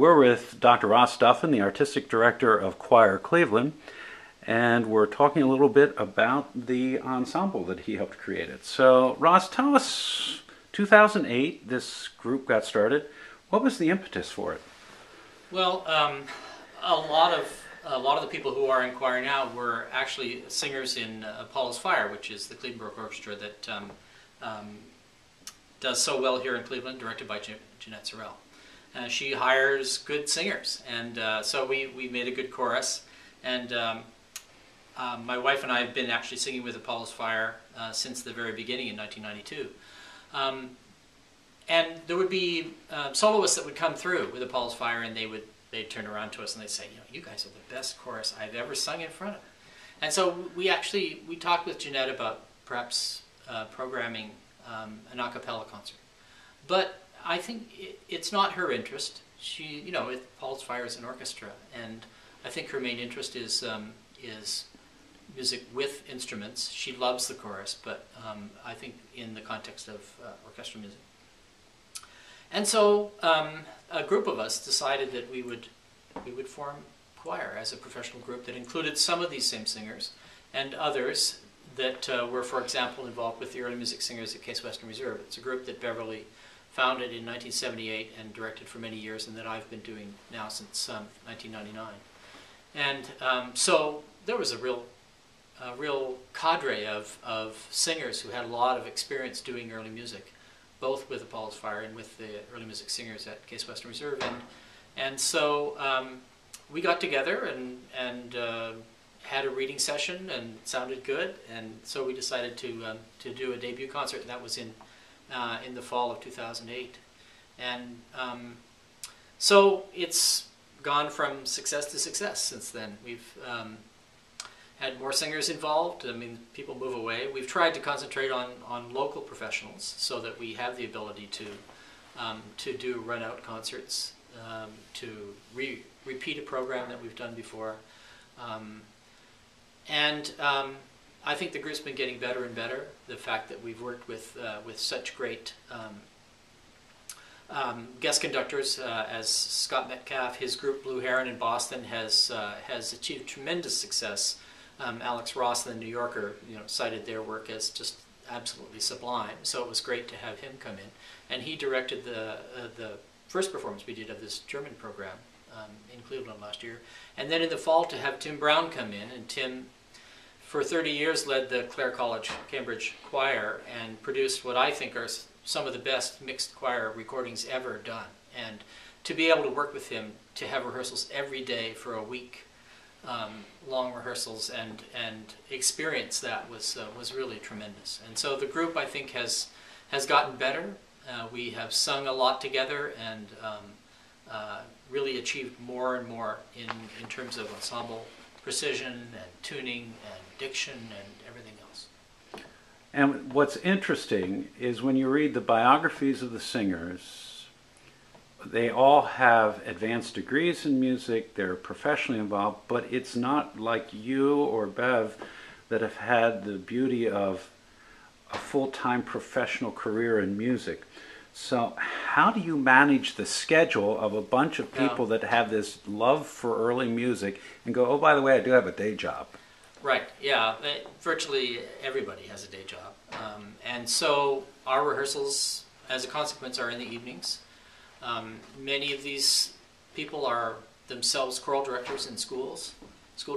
We're with Dr. Ross Duffin, the Artistic Director of Quire Cleveland, and we're talking a little bit about the ensemble that he helped create it. So, Ross, tell us, 2008, this group got started. What was the impetus for it? Well, a lot of the people who are in Quire now were actually singers in Apollo's Fire, which is the Cleveland Orchestra that does so well here in Cleveland, directed by Jeanette Sorrell. She hires good singers, and so we made a good chorus. And my wife and I have been actually singing with Apollo's Fire since the very beginning in 1992. And there would be soloists that would come through with Apollo's Fire, and they'd turn around to us and they'd say, you guys are the best chorus I've ever sung in front of. And so we talked with Jeanette about perhaps programming an a cappella concert. But I think it's not her interest. Apollo's Fire is an orchestra, and I think her main interest is music with instruments. She loves the chorus, but I think in the context of orchestral music. And so a group of us decided that we would form Quire as a professional group that included some of these same singers and others that were, for example, involved with the early music singers at Case Western Reserve. It's a group that Beverly founded in 1978 and directed for many years, and that I've been doing now since 1999. And so there was a real cadre of singers who had a lot of experience doing early music, both with Apollo's Fire and with the early music singers at Case Western Reserve. And so we got together and had a reading session, and it sounded good, and so we decided to do a debut concert, and that was in the fall of 2008. And so it's gone from success to success since then. We've had more singers involved. I mean, people move away. We've tried to concentrate on local professionals so that we have the ability to do run-out concerts, to repeat a program that we've done before. I think the group's been getting better and better. The fact that we've worked with such great guest conductors as Scott Metcalf, his group Blue Heron in Boston has achieved tremendous success. Alex Ross, the New Yorker, cited their work as just absolutely sublime. So it was great to have him come in, and he directed the first performance we did of this German program in Cleveland last year. And then in the fall to have Tim Brown come in, and Tim, for 30 years, led the Clare College Cambridge Choir and produced what I think are some of the best mixed choir recordings ever done. And to be able to work with him, to have rehearsals every day for a week, long rehearsals, and experience that was really tremendous. And so the group, I think, has gotten better. We have sung a lot together and really achieved more and more in terms of ensemble precision and tuning and diction and everything else. And what's interesting is when you read the biographies of the singers, they all have advanced degrees in music, they're professionally involved, but it's not like you or Bev that have had the beauty of a full-time professional career in music. So how do you manage the schedule of a bunch of people that have this love for early music and go, oh, by the way, I do have a day job? Right, yeah. Virtually everybody has a day job. And so our rehearsals, as a consequence, are in the evenings. Many of these people are themselves choral directors in school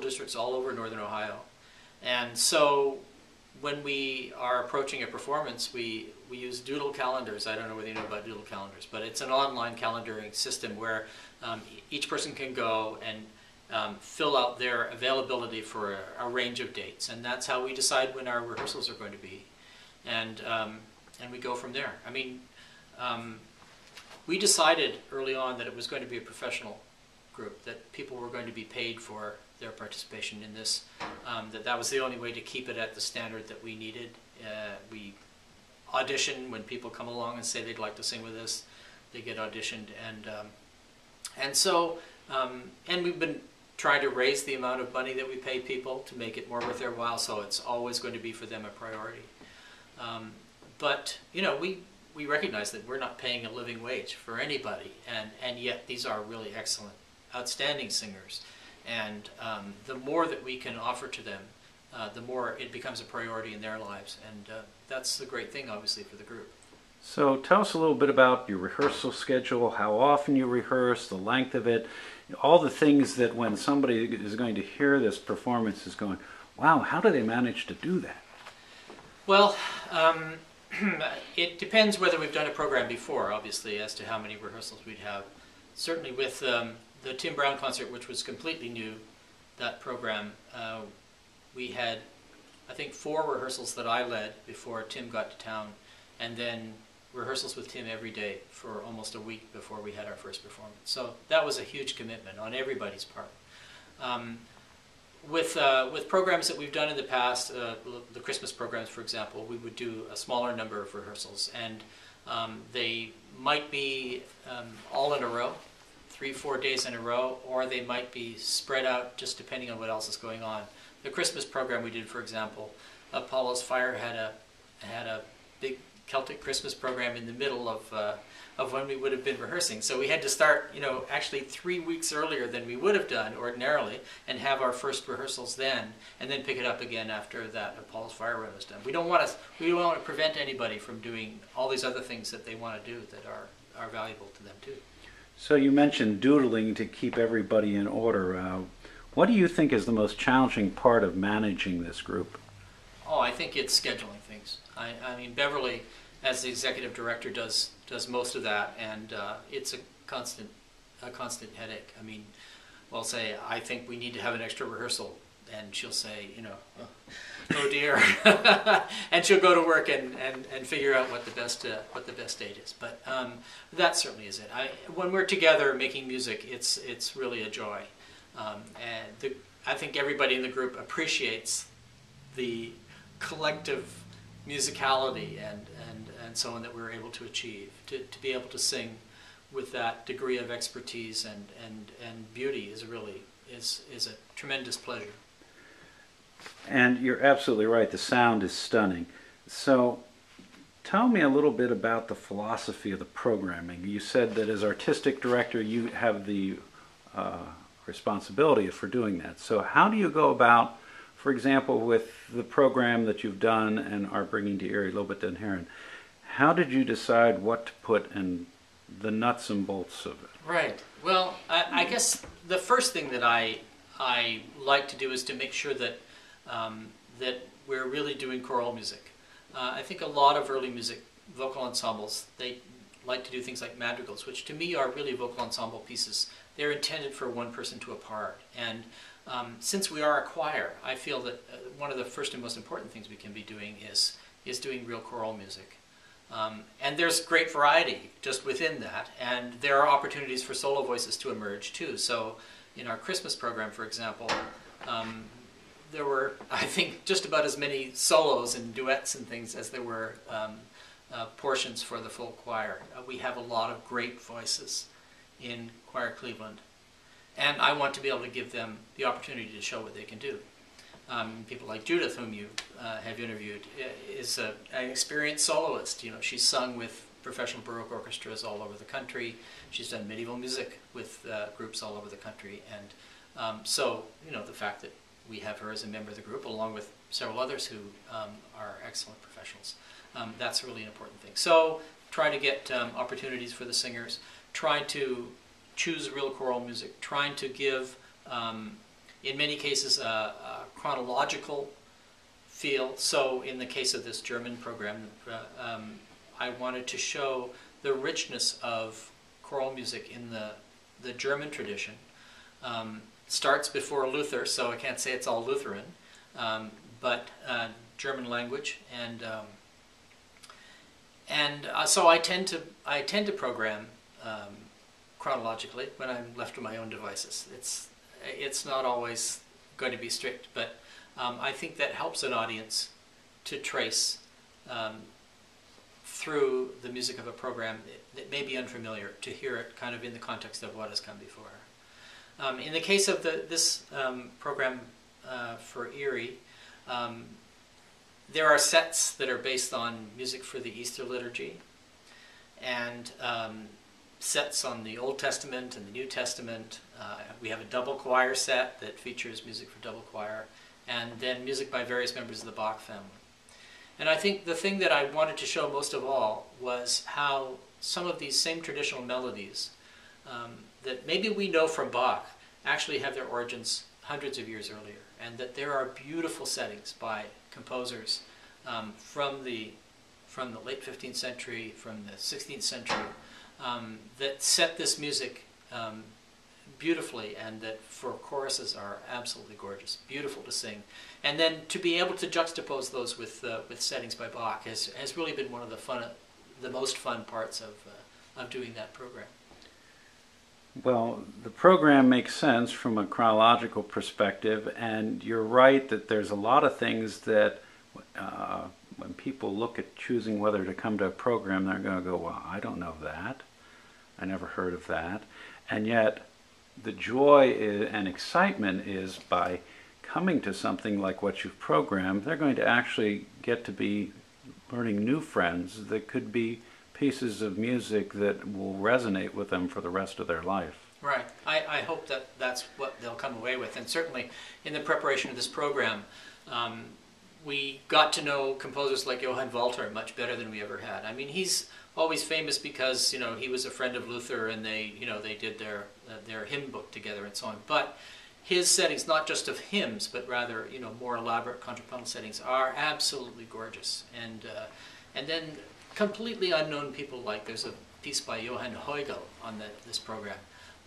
districts all over Northern Ohio. And so when we are approaching a performance, we use doodle calendars. I don't know whether you know about doodle calendars, but it's an online calendaring system where each person can go and fill out their availability for a range of dates, and that's how we decide when our rehearsals are going to be, and we go from there. I mean, we decided early on that it was going to be a professional group, that people were going to be paid for their participation in this, that was the only way to keep it at the standard that we needed. We audition when people come along and say they'd like to sing with us. They get auditioned, and we've been trying to raise the amount of money that we pay people to make it more worth their while, so it's always going to be for them a priority. But we we recognize that we're not paying a living wage for anybody, and yet these are really excellent, outstanding singers. And the more that we can offer to them, the more it becomes a priority in their lives. And that's the great thing, obviously, for the group. So tell us a little bit about your rehearsal schedule, how often you rehearse, the length of it, all the things that when somebody is going to hear this performance is going, wow, how do they manage to do that? Well, it depends whether we've done a program before, obviously, as to how many rehearsals we'd have. Certainly with the Tim Brown concert, which was completely new, that program, we had, I think, 4 rehearsals that I led before Tim got to town, and then rehearsals with Tim every day for almost a week before we had our first performance. So that was a huge commitment on everybody's part. With programs that we've done in the past, the Christmas programs, for example, we would do a smaller number of rehearsals, and they might be all in a row, 3-4 days in a row, or they might be spread out just depending on what else is going on. The Christmas program we did, for example, Apollo's Fire had a big Celtic Christmas program in the middle of when we would have been rehearsing. So we had to start, actually 3 weeks earlier than we would have done ordinarily, and have our first rehearsals then, and then pick it up again after that Apollo's Fire run was done. We don't want to prevent anybody from doing all these other things that they want to do that are valuable to them too. So you mentioned doodling to keep everybody in order. What do you think is the most challenging part of managing this group? Oh, I think it's scheduling things. I mean, Beverly, as the executive director, does most of that, and it's a constant headache. I mean, we'll say, I think we need to have an extra rehearsal, and she'll say, oh dear, and she'll go to work and figure out what the best date is. But that certainly is it. When we're together making music, it's really a joy, and I think everybody in the group appreciates the collective musicality and so on that we're able to achieve. To be able to sing with that degree of expertise and beauty is a tremendous pleasure. And you're absolutely right, the sound is stunning. So tell me a little bit about the philosophy of the programming. You said that as artistic director you have the responsibility for doing that. So how do you go about, for example, with the program that you've done and are bringing to Erie, Lobet Den Heron, how did you decide what to put in the nuts and bolts of it? Right. Well, I guess the first thing that I like to do is to make sure that that we're really doing choral music. I think a lot of early music, vocal ensembles, they like to do things like madrigals, which to me are really vocal ensemble pieces. They're intended for one person to a part. And since we are a choir, I feel that one of the first and most important things we can be doing is doing real choral music. And there's great variety just within that, and there are opportunities for solo voices to emerge too. So in our Christmas program, for example, there were, I think, just about as many solos and duets and things as there were portions for the full choir. We have a lot of great voices in Quire Cleveland, and I want to be able to give them the opportunity to show what they can do. People like Judith, whom you have interviewed, is an experienced soloist. She's sung with professional Baroque orchestras all over the country. She's done medieval music with groups all over the country, and so the fact that we have her as a member of the group, along with several others who are excellent professionals, that's really an important thing. So trying to get opportunities for the singers, trying to choose real choral music, trying to give in many cases a chronological feel. So in the case of this German program, I wanted to show the richness of choral music in the German tradition. Starts before Luther, so I can't say it's all Lutheran, but German language, and so I tend to program chronologically when I'm left to my own devices. It's not always going to be strict, but I think that helps an audience to trace through the music of a program that may be unfamiliar, to hear it kind of in the context of what has come before. In the case of this program for Erie, there are sets that are based on music for the Easter liturgy. and sets on the Old Testament and the New Testament. We have a double choir set that features music for double choir, and then music by various members of the Bach family. And I think the thing that I wanted to show most of all was how some of these same traditional melodies that maybe we know from Bach actually have their origins hundreds of years earlier, and that there are beautiful settings by composers from the late 15th century, from the 16th century, that set this music beautifully, and that for choruses are absolutely gorgeous, beautiful to sing. And then to be able to juxtapose those with settings by Bach has really been one of the most fun parts of doing that program. Well, the program makes sense from a chronological perspective, and you're right that there's a lot of things that when people look at choosing whether to come to a program, they're going to go, well, I don't know that. I never heard of that. And yet, the joy and excitement is by coming to something like what you've programmed, they're going to actually get to be learning new friends that could be pieces of music that will resonate with them for the rest of their life. Right. I hope that that's what they'll come away with. And certainly in the preparation of this program, we got to know composers like Johann Walter much better than we ever had. I mean, he's always famous because, you know, he was a friend of Luther, and they did their hymn book together and so on. But his settings, not just of hymns, but rather, you know, more elaborate contrapuntal settings, are absolutely gorgeous. And then completely unknown people, like there's a piece by Johann Heugel on this program.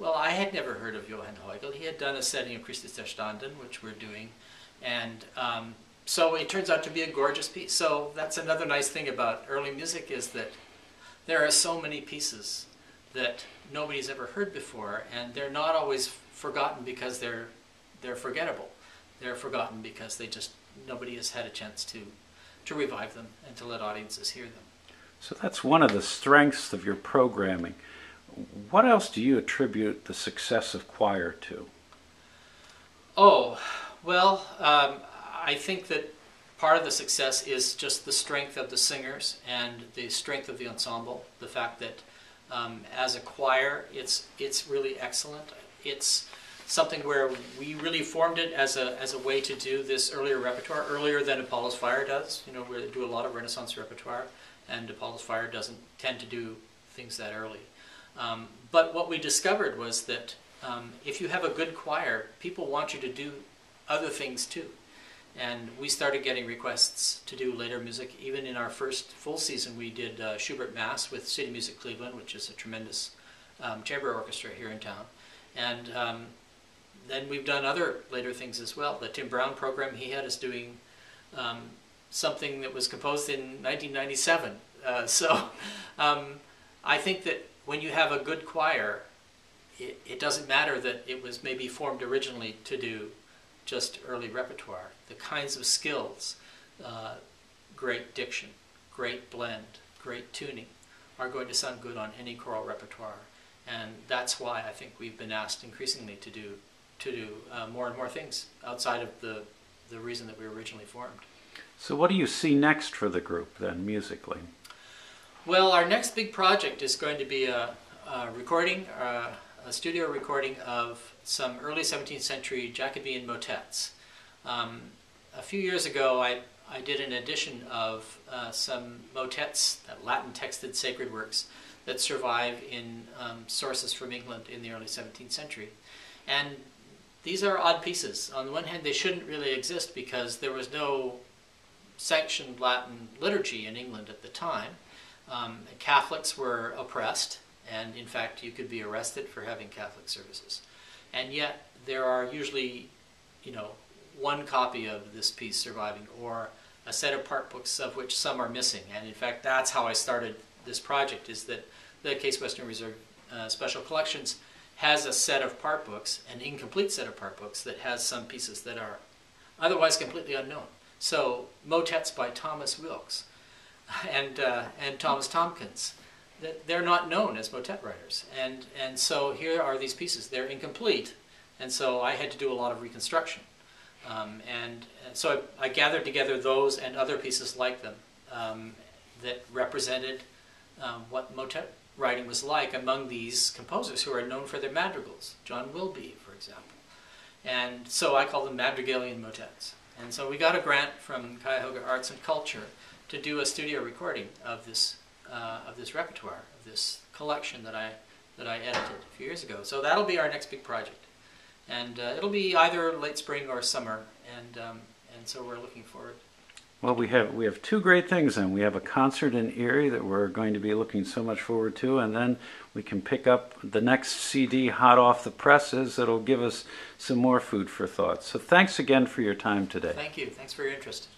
Well, I had never heard of Johann Heugel. He had done a setting of Christus der Standen, which we're doing, and so it turns out to be a gorgeous piece. So that's another nice thing about early music, is that there are so many pieces that nobody's ever heard before, and they're not always forgotten because they're forgettable. They're forgotten because nobody has had a chance to revive them and to let audiences hear them. So that's one of the strengths of your programming. What else do you attribute the success of Quire to? Oh, well, I think that part of the success is just the strength of the singers and the strength of the ensemble. The fact that as a choir, it's really excellent. It's something where we really formed it as a way to do this earlier repertoire, earlier than Apollo's Fire does. You know, we do a lot of Renaissance repertoire, and Apollo's Fire doesn't tend to do things that early. But what we discovered was that if you have a good choir, people want you to do other things too. And we started getting requests to do later music. Even in our first full season, we did Schubert Mass with City Music Cleveland, which is a tremendous chamber orchestra here in town. And then we've done other later things as well. The Tim Brown program, he had us doing something that was composed in 1997. So I think that when you have a good choir, it doesn't matter that it was maybe formed originally to do just early repertoire. The kinds of skills, great diction, great blend, great tuning, are going to sound good on any choral repertoire. And that's why I think we've been asked increasingly to do more and more things outside of the reason that we were originally formed. So what do you see next for the group then, musically? Well, our next big project is going to be a recording, a studio recording of some early 17th century Jacobean motets. A few years ago, I did an edition of some motets, Latin texted sacred works, that survive in sources from England in the early 17th century. And these are odd pieces. On the one hand, they shouldn't really exist because there was no sanctioned Latin liturgy in England at the time. Catholics were oppressed, and in fact you could be arrested for having Catholic services. And yet there are usually, you know, one copy of this piece surviving, or a set of part books of which some are missing. And in fact that's how I started this project, is that the Case Western Reserve Special Collections has a set of part books, an incomplete set of part books, that has some pieces that are otherwise completely unknown. So motets by Thomas Wilkes and Thomas Tompkins, they're not known as motet writers. And so here are these pieces. They're incomplete, and so I had to do a lot of reconstruction. And so I gathered together those and other pieces like them that represented what motet writing was like among these composers who are known for their madrigals, John Wilby, for example. And so I call them madrigalian motets. And so we got a grant from Cuyahoga Arts and Culture to do a studio recording of this repertoire, of this collection that I edited a few years ago. So that'll be our next big project, and it'll be either late spring or summer, and so we're looking forward. Well, we have two great things then. We have a concert in Erie that we're going to be looking so much forward to, and then we can pick up the next CD hot off the presses that'll give us some more food for thought. So thanks again for your time today. Thank you. Thanks for your interest.